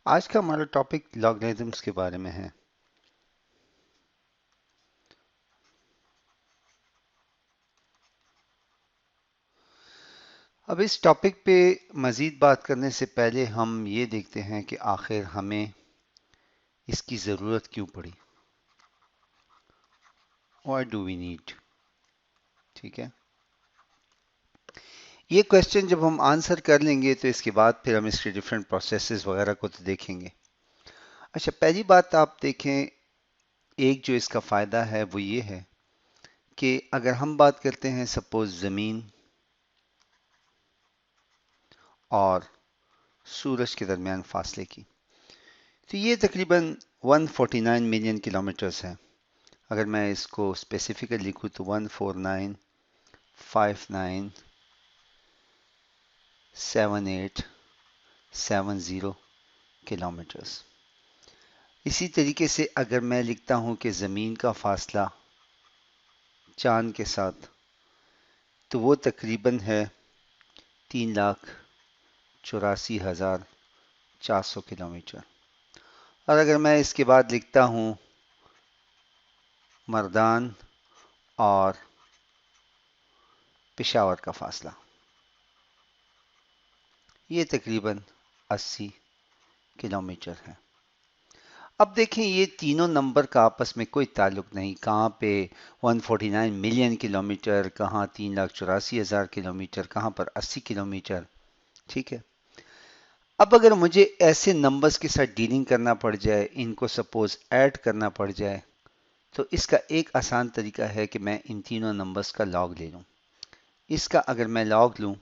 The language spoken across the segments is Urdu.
آج کا ہمارا ٹاپک لاگریدمس کے بارے میں ہے۔ اب اس ٹاپک پہ مزید بات کرنے سے پہلے ہم یہ دیکھتے ہیں کہ آخر ہمیں اس کی ضرورت کیوں پڑی۔ Why do we need؟ ٹھیک ہے، یہ کوشچن جب ہم آنسر کر لیں گے تو اس کے بعد پھر ہم اس کے ڈفرینٹ پروسیسز وغیرہ کو تو دیکھیں گے۔ اچھا، پہلی بات آپ دیکھیں، ایک جو اس کا فائدہ ہے وہ یہ ہے کہ اگر ہم بات کرتے ہیں سپوز زمین اور سورج کے درمیان فاصلے کی، تو یہ تقریباً 149 ملین کلومیٹرز ہے۔ اگر میں اس کو اسپیسیفکلی لکھوں تو 149,597,870 کلومیٹرز۔ اسی طریقے سے اگر میں لکھتا ہوں کہ زمین کا فاصلہ چاند کے ساتھ، تو وہ تقریباً ہے 3,84,400 کلومیٹر۔ اور اگر میں اس کے بعد لکھتا ہوں مردان اور پشاور کا فاصلہ، یہ تقریباً 80 کلومیٹر ہے۔ اب دیکھیں، یہ تینوں نمبر کا آپس میں کوئی تعلق نہیں، کہاں پہ 149 ملین کلومیٹر، کہاں 3,84,000 کلومیٹر، کہاں پر 80 کلومیٹر۔ ٹھیک ہے، اب اگر مجھے ایسے نمبرز کے ساتھ ڈیلنگ کرنا پڑ جائے، ان کو سپوز ایڈ کرنا پڑ جائے، تو اس کا ایک آسان طریقہ ہے کہ میں ان تینوں نمبرز کا لاگ لے لوں۔ اس کا اگر میں لاگ لوں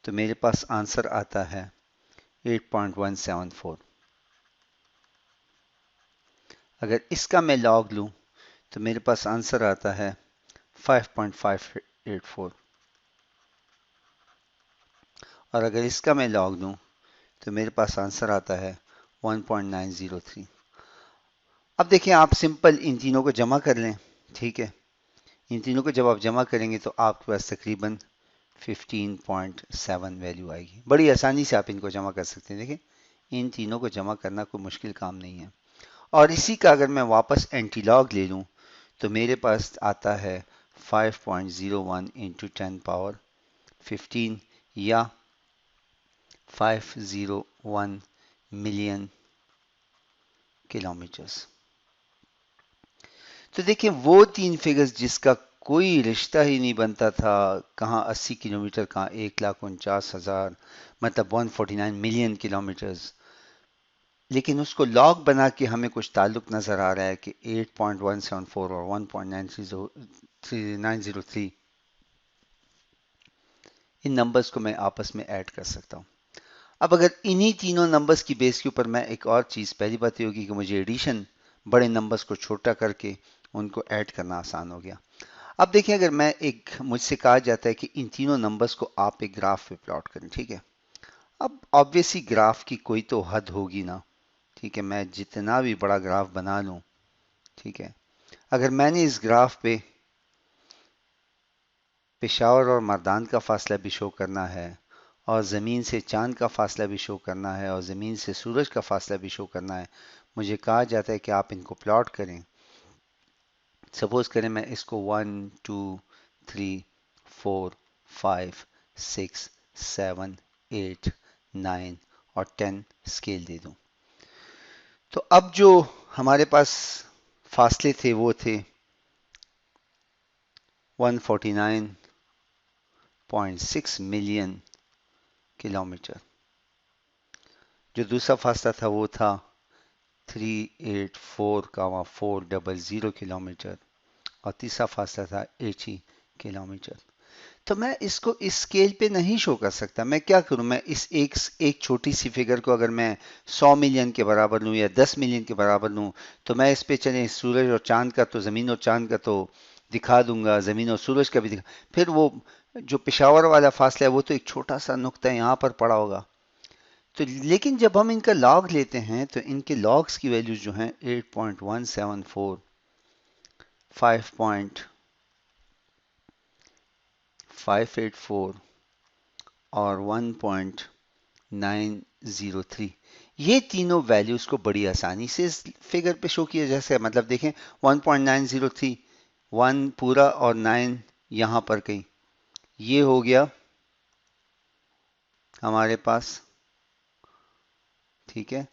تو میرے پاس آنسر آتا ہے 8.174۔ اگر اس کا میں لاگ لوں تو میرے پاس آنسر آتا ہے 5.584۔ اور اگر اس کا میں لاگ لوں تو میرے پاس آنسر آتا ہے 1.903۔ اب دیکھیں، آپ سمپل ان تینوں کو جمع کر لیں۔ ٹھیک ہے، ان تینوں کو جب آپ جمع کریں گے تو آپ کے پاس تقریباً 15.7 ویلیو آئے گی۔ بڑی آسانی سے آپ ان کو جمع کر سکتے ہیں۔ دیکھیں، ان تینوں کو جمع کرنا کوئی مشکل کام نہیں ہے۔ اور اسی کا اگر میں واپس اینٹی لاگ لے لوں تو میرے پاس آتا ہے 5.01 انٹو 10 پاور 15 یا 501 ملین کلومیٹرز۔ تو دیکھیں، وہ تین فگرز جس کا کوئی رشتہ ہی نہیں بنتا تھا، کہاں 80 کلومیٹر، کہاں 1,49,000، مطلب 149 ملین کلومیٹرز، لیکن اس کو لاگ بنا کے ہمیں کچھ تعلق نظر آ رہا ہے کہ 8.174 اور 1.903 ان نمبرز کو میں آپس میں ایڈ کر سکتا ہوں۔ اب اگر انہی تینوں نمبرز کی بیس کے اوپر میں ایک اور چیز، پہلی بات یہ ہوگی کہ مجھے ایڈیشن بڑے نمبرز کو چھوٹا کر کے ان کو ایڈ کرنا آسان ہو گیا۔ اب دیکھیں، اگر میں مجھ سے کہا جاتا ہے کہ ان تینوں نمبرز کو آپ ایک گراف پہ پلاٹ کریں، ٹھیک ہے، اب آبویسلی گراف کی کوئی تو حد ہوگی نا۔ ٹھیک ہے، میں جتنا بھی بڑا گراف بنا لوں، ٹھیک ہے، اگر میں نے اس گراف پہ پشاور اور مردان کا فاصلہ بھی شو کرنا ہے، اور زمین سے چاند کا فاصلہ بھی شو کرنا ہے، اور زمین سے سورج کا فاصلہ بھی شو کرنا ہے، مجھے کہا جاتا ہے کہ آپ ان کو پلاٹ کریں۔ سپوز کریں میں اس کو 1 2 3 4 5 6 7 8 9 اور 10 اسکیل دے دوں، تو اب جو ہمارے پاس فاصلے تھے وہ تھے 149.6 ملین کلومیٹر۔ جو دوسرا فاصلہ تھا وہ تھا 384,400 کلومیٹر، اور تیسرا فاصلہ تھا 80 کلومیٹر۔ تو میں اس کو اس اسکیل پہ نہیں شو کر سکتا۔ میں کیا کروں؟ میں اس ایک چھوٹی سی فگر کو اگر میں 100 ملین کے برابر لوں یا 10 ملین کے برابر لوں، تو میں اس پہ چلیں سورج اور چاند کا تو، زمین اور چاند کا تو دکھا دوں گا، زمین اور سورج کا بھی پھر وہ جو پشاور والا فاصلہ ہے وہ تو ایک چھوٹا سا نقطہ یہاں پر پڑا ہوگا۔ تو لیکن جب ہم ان کا لاگ لیتے ہیں تو ان کے لاگز کی ویلیوز جو ہیں 8.174، 5.584 اور 1.903، یہ تینوں ویلیوز کو بڑی آسانی سے اس فگر پہ شو کیا جا سکتا ہے. مطلب دیکھیں 1.903 1 پورا اور 9 یہاں پر کہیں، یہ ہو گیا ہمارے پاس، ٹھیک ہے،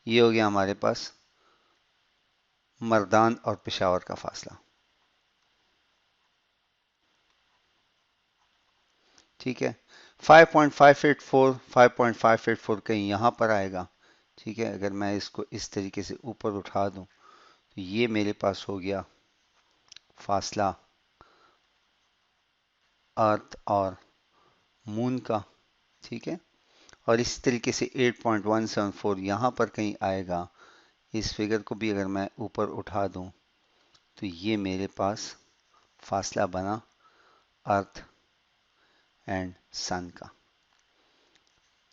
یہ ہو گیا ہمارے پاس مردان اور پشاور کا فاصلہ. ٹھیک ہے، 5.584 5.584 کہیں یہاں پر آئے گا. ٹھیک ہے، اگر میں اس کو اس طریقے سے اوپر اٹھا دوں تو یہ میرے پاس ہو گیا فاصلہ ارتھ اور مون کا. ٹھیک ہے، اور اس طریقے سے 8.174 یہاں پر کہیں آئے گا. اس فگر کو بھی اگر میں اوپر اٹھا دوں تو یہ میرے پاس فاصلہ بنا ارتھ اینڈ سن کا.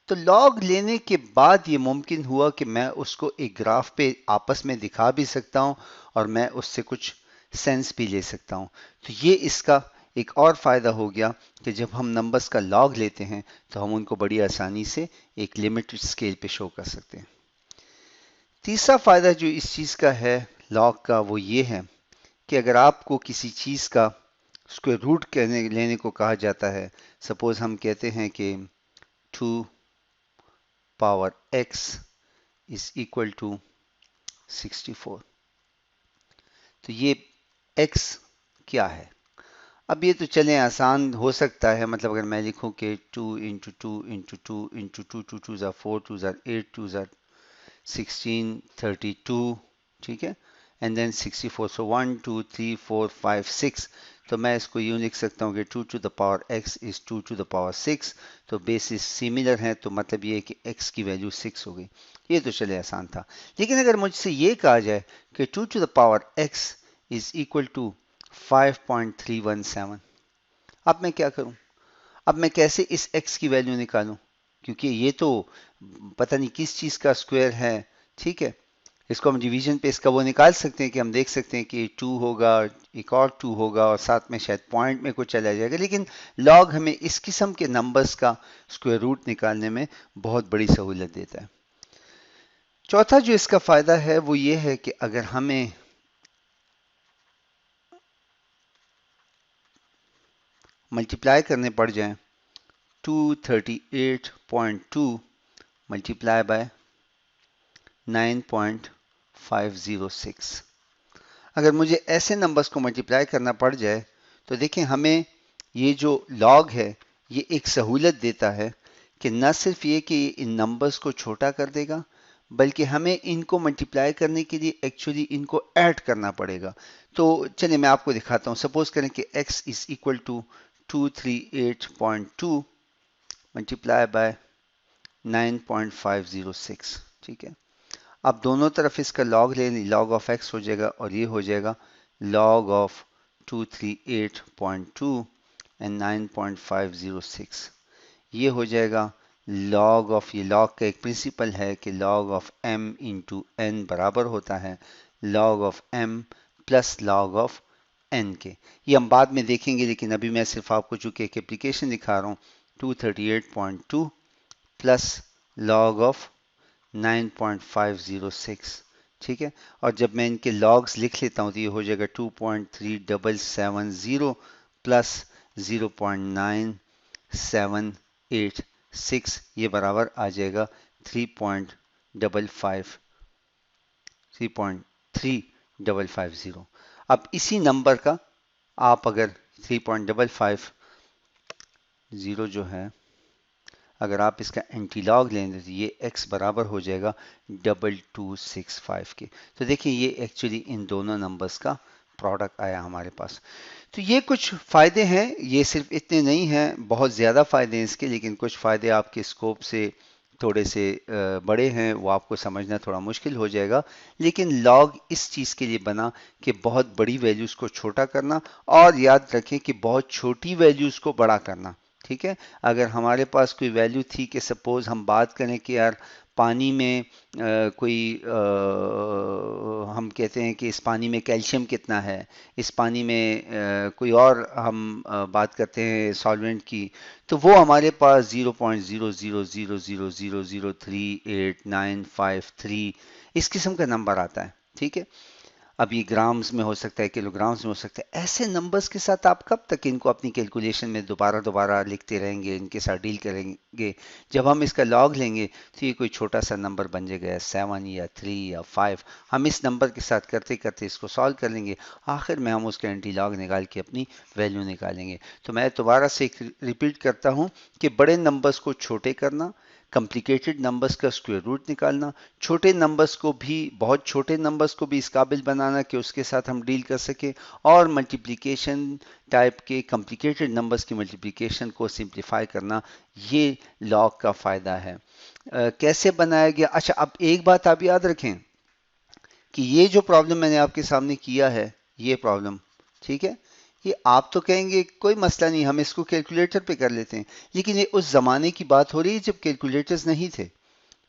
تو لاگ لینے کے بعد یہ ممکن ہوا کہ میں اس کو ایک گراف پہ آپس میں دکھا بھی سکتا ہوں اور میں اس سے کچھ سینس بھی لے سکتا ہوں. تو یہ اس کا ایک اور فائدہ ہو گیا کہ جب ہم نمبرز کا لاگ لیتے ہیں تو ہم ان کو بڑی آسانی سے ایک لمیٹڈ اسکیل پہ شو کر سکتے ہیں. تیسرا فائدہ جو اس چیز کا ہے لاگ کا وہ یہ ہے کہ اگر آپ کو کسی چیز کا اسکوائر روٹ لینے کو کہا جاتا ہے، سپوز ہم کہتے ہیں کہ 2 power x is equal to 64. تو یہ x کیا ہے؟ اب یہ تو چلیں آسان ہو سکتا ہے، مطلب اگر میں لکھوں کہ 2 into 2 into 2 into 2 2 2 4 2 8 2 16 32. ٹھیک ہے، and then 64. So 1 2 3 4 5 6. تو میں اس کو یوں لکھ سکتا ہوں کہ 2 to the power x is 2 to the power 6. تو بیسز سیملر ہیں، تو مطلب یہ ہے کہ x کی ویلیو 6 ہو گئی. یہ تو چلے آسان تھا. لیکن اگر مجھ سے یہ کہا جائے کہ 2 to the power x is equal to 5.317، اب میں کیا کروں؟ اب میں کیسے اس x کی ویلیو نکالوں؟ کیونکہ یہ تو پتہ نہیں کس چیز کا اسکوائر ہے. ٹھیک ہے، اس کو ہم ڈیویژن پہ اس کا وہ نکال سکتے ہیں کہ ہم دیکھ سکتے ہیں کہ 2 ہوگا، ایک اور 2 ہوگا، اور ساتھ میں شاید پوائنٹ میں کچھ چلا جائے گا. لیکن لاگ ہمیں اس قسم کے نمبرز کا اسکوائر روٹ نکالنے میں بہت بڑی سہولت دیتا ہے. چوتھا جو اس کا فائدہ ہے وہ یہ ہے کہ اگر ہمیں ملٹیپلائی کرنے پڑ جائیں 238.2 ملٹیپلائی بائی 9.506، اگر مجھے ایسے نمبرز کو ملٹیپلائی کرنا پڑ جائے تو دیکھیں ہمیں یہ جو لاگ ہے یہ ایک سہولت دیتا ہے کہ نہ صرف یہ کہ ان نمبرز کو چھوٹا کر دے گا، بلکہ ہمیں ان کو ملٹیپلائی کرنے کے لیے ایکچولی ان کو ایڈ کرنا پڑے گا. تو چلیں میں آپ کو دکھاتا ہوں. سپوز کریں کہ x is equal to 238.2 multiply by 9.506. ٹھیک ہے، اب دونوں طرف اس کا لاگ لے لیں، لاگ آف ایکس ہو جائے گا اور یہ ہو جائے گا لاگ آف 238.2 اینڈ 9.506. یہ ہو جائے گا لاگ آف، یہ لاگ کا ایک پرنسپل ہے کہ log of m into n برابر ہوتا ہے log of m plus log of n کے. یہ ہم بعد میں دیکھیں گے، لیکن ابھی میں صرف آپ کو چونکہ ایک اپلیکیشن دکھا رہا ہوں. 238.2 پلس لاگ آف 9.506. ٹھیک ہے، اور جب میں ان کے لاگز لکھ لیتا ہوں تو یہ ہو جائے گا 2.3770 پلس 0.9786، یہ برابر آ جائے گا 3.3550. اب اسی نمبر کا آپ اگر 3.550 جو ہے اگر آپ اس کا اینٹی لاگ لیں تو یہ x برابر ہو جائے گا 2265 کے. تو دیکھیں یہ ایکچولی ان دونوں نمبرز کا پروڈکٹ آیا ہمارے پاس. تو یہ کچھ فائدے ہیں، یہ صرف اتنے نہیں ہیں، بہت زیادہ فائدے ہیں اس کے، لیکن کچھ فائدے آپ کے اسکوپ سے تھوڑے سے بڑے ہیں، وہ آپ کو سمجھنا تھوڑا مشکل ہو جائے گا. لیکن لاگ اس چیز کے لیے بنا کہ بہت بڑی ویلیوز کو چھوٹا کرنا، اور یاد رکھیں کہ بہت چھوٹی ویلیوز کو بڑا کرنا. ٹھیک ہے، اگر ہمارے پاس کوئی ویلیو تھی کہ سپوز ہم بات کریں کہ یار پانی میں کوئی ہم کہتے ہیں کہ اس پانی میں کیلشیم کتنا ہے، اس پانی میں کوئی اور ہم بات کرتے ہیں سالوینٹ کی، تو وہ ہمارے پاس 0.00000038953 اس قسم کا نمبر آتا ہے. ٹھیک ہے، اب یہ گرامز میں ہو سکتا ہے، کلو گرامز میں ہو سکتا ہے. ایسے نمبرز کے ساتھ آپ کب تک ان کو اپنی کیلکولیشن میں دوبارہ دوبارہ لکھتے رہیں گے، ان کے ساتھ ڈیل کریں گے؟ جب ہم اس کا لاگ لیں گے تو یہ کوئی چھوٹا سا نمبر بن جائے گا، 7 یا 3 یا 5. ہم اس نمبر کے ساتھ کرتے کرتے اس کو سالو کر لیں گے، آخر میں ہم اس کا اینٹی لاگ نکال کے اپنی ویلیو نکالیں گے. تو میں دوبارہ سے ریپیٹ کرتا ہوں کہ بڑے نمبرز کو چھوٹے کرنا، کمپلیکیٹڈ نمبرز کا اسکوائر روٹ نکالنا، چھوٹے نمبرز کو بھی، بہت چھوٹے نمبرز کو بھی اس قابل بنانا کہ اس کے ساتھ ہم ڈیل کر سکیں، اور ملٹیپلیکیشن ٹائپ کے کمپلیکیٹڈ نمبرز کی ملٹیپلیکیشن کو سمپلیفائی کرنا، یہ لاگ کا فائدہ ہے. کیسے بنایا گیا؟ اچھا، اب ایک بات آپ یاد رکھیں کہ یہ جو پرابلم میں نے آپ کے سامنے کیا ہے، یہ پرابلم، ٹھیک ہے، یہ آپ تو کہیں گے کوئی مسئلہ نہیں، ہم اس کو کیلکولیٹر پہ کر لیتے ہیں، لیکن یہ اس زمانے کی بات ہو رہی ہے جب کیلکولیٹرز نہیں تھے.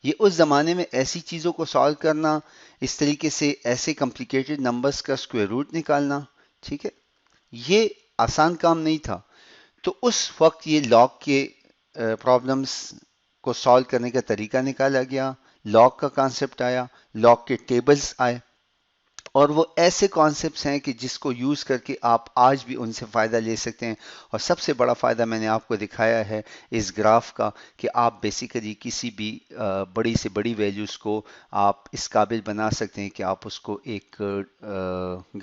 یہ اس زمانے میں ایسی چیزوں کو سالو کرنا، اس طریقے سے ایسے کمپلیکیٹڈ نمبرز کا اسکوائر روٹ نکالنا، ٹھیک ہے، یہ آسان کام نہیں تھا. تو اس وقت یہ لاگ کے پرابلمس کو سالو کرنے کا طریقہ نکالا گیا، لاگ کا کانسیپٹ آیا، لاگ کے ٹیبلز آئے، اور وہ ایسے کانسیپٹس ہیں کہ جس کو یوز کر کے آپ آج بھی ان سے فائدہ لے سکتے ہیں. اور سب سے بڑا فائدہ میں نے آپ کو دکھایا ہے اس گراف کا، کہ آپ بیسیکلی کسی بھی بڑی سے بڑی ویلیوز کو آپ اس قابل بنا سکتے ہیں کہ آپ اس کو ایک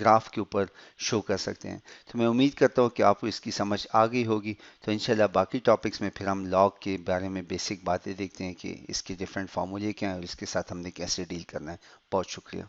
گراف کے اوپر شو کر سکتے ہیں. تو میں امید کرتا ہوں کہ آپ کو اس کی سمجھ آ گئی ہوگی. تو انشاءاللہ باقی ٹاپکس میں پھر ہم لاگ کے بارے میں بیسک باتیں دیکھتے ہیں کہ اس کے ڈفرینٹ فارمولے کیا ہیں اور اس کے ساتھ ہم نے کیسے ڈیل کرنا ہے. بہت شکریہ.